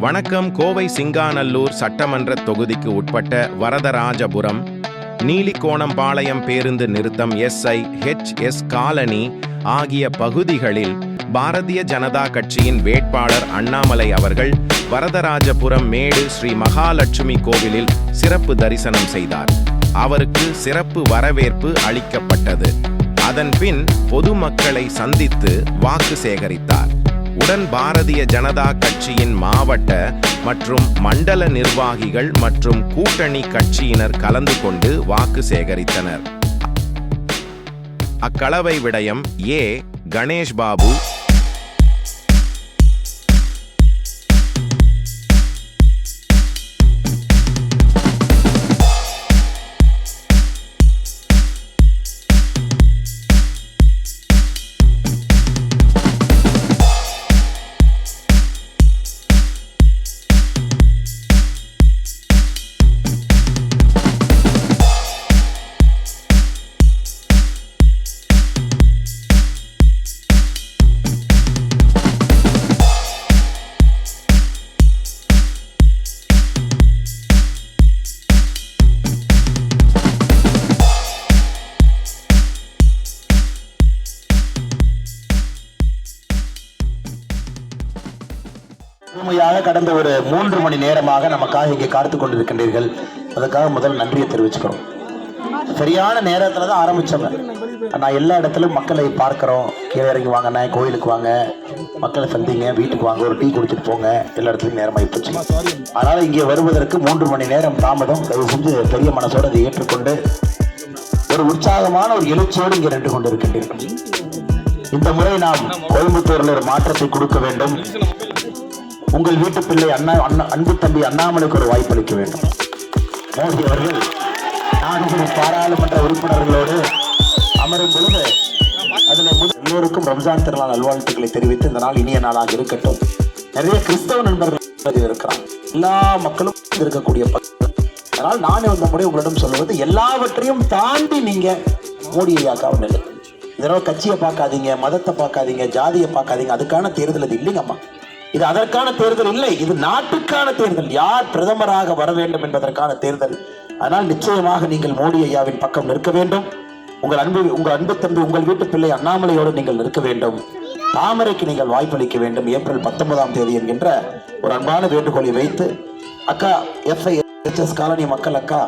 வணக்கம். கோவை சிங்காநல்லூர் சட்டமன்ற தொகுதிக்கு உட்பட்ட வரதராஜபுரம், நீலிகோணம்பாளையம் பேருந்து நிறுத்தம், SIHS காலனி ஆகிய பகுதிகளில் பாரதிய ஜனதா கட்சியின் வேட்பாளர் அண்ணாமலை அவர்கள் வரதராஜபுரம் மேடு ஸ்ரீ மகாலட்சுமி கோவிலில் சிறப்பு தரிசனம் செய்தார். அவருக்கு சிறப்பு வரவேற்பு அளிக்கப்பட்டது. அதன் பின் பொதுமக்களை சந்தித்து வாக்கு சேகரித்தார். உடன் பாரதிய ஜனதா கட்சியின் மாவட்ட மற்றும் மண்டல நிர்வாகிகள் மற்றும் கூட்டணி கட்சியினர் கலந்து கொண்டு வாக்கு சேகரித்தனர். அக்களவை விடயம் கணேஷ் பாபு, முழுமையாக கடந்த ஒரு 3 மணி நேரமாக நமக்காக இங்கே காத்து கொண்டிருக்கின்றீர்கள். அதுக்காக முதல் நன்றியை தெரிவிச்சுக்கிறோம். சரியான நேரத்தில் தான் ஆரம்பித்தோங்க. நான் எல்லா இடத்துலையும் மக்களை பார்க்குறோம். கீழே இறங்கி வாங்கண்ணே, கோயிலுக்கு வாங்க, மக்களை சந்திங்க, வீட்டுக்கு வாங்க, ஒரு டீ குடிச்சிட்டு போங்க, எல்லா இடத்துலையும் நேரமாகி போச்சு. அதனால் இங்கே வருவதற்கு 3 மணி நேரம் தாமதம். தயவு செஞ்சு பெரிய மனசோடு அதை ஏற்றுக்கொண்டு ஒரு உற்சாகமான ஒரு எழுச்சியோடு இங்கே நின்று கொண்டு இருக்கின்றீர்கள். இந்த முறை நாம் கோயம்புத்தூரில் ஒரு மாற்றத்தை கொடுக்க வேண்டும். உங்கள் வீட்டு பிள்ளை அன்பு தம்பி அண்ணாமலைக்கு ஒரு வாய்ப்பு அளிக்க வேண்டும். மோடி அவர்கள் நான்கு பாராளுமன்ற உறுப்பினர்களோடு அமரும் பொழுது அதில் எல்லோருக்கும் ரம்ஜான் திருநாள் நல்வாழ்த்துக்களை தெரிவித்து இந்த நாள் இனிய நாளாக இருக்கட்டும். நிறைய கிறிஸ்தவ நண்பர்கள் இருக்கிறாங்க, எல்லா மக்களும் இருக்கக்கூடிய. அதனால் நானே இந்த முறை உங்களிடம் சொல்லுவது, எல்லாவற்றையும் தாண்டி நீங்க மோடி ஐயாக்காவும் இல்லை. இதனால் கட்சியை பார்க்காதீங்க, மதத்தை பார்க்காதீங்க, ஜாதியை பார்க்காதீங்க. அதுக்கான தேர்தல் அது இல்லைங்கம்மா. இது அதற்கான தேர்தல் இல்லை, இது நாட்டுக்கான தேர்தல். யார் பிரதமராக வர வேண்டும் என்பதற்கான தேர்தல். அதனால் நிச்சயமாக நீங்கள் மோடி ஐயாவின் பக்கம் நிற்க வேண்டும். உங்கள் அன்பு தம்பி, உங்கள் வீட்டு பிள்ளை அண்ணாமலையோடு நீங்கள் நிற்க வேண்டும். தாமரைக்கு நீங்கள் வாய்ப்பளிக்க வேண்டும். ஏப்ரல் 19ஆம் தேதி என்கின்ற ஒரு அன்பான வேண்டுகோளை வைத்து, அக்கா SIHS காலனி மக்கள், அக்கா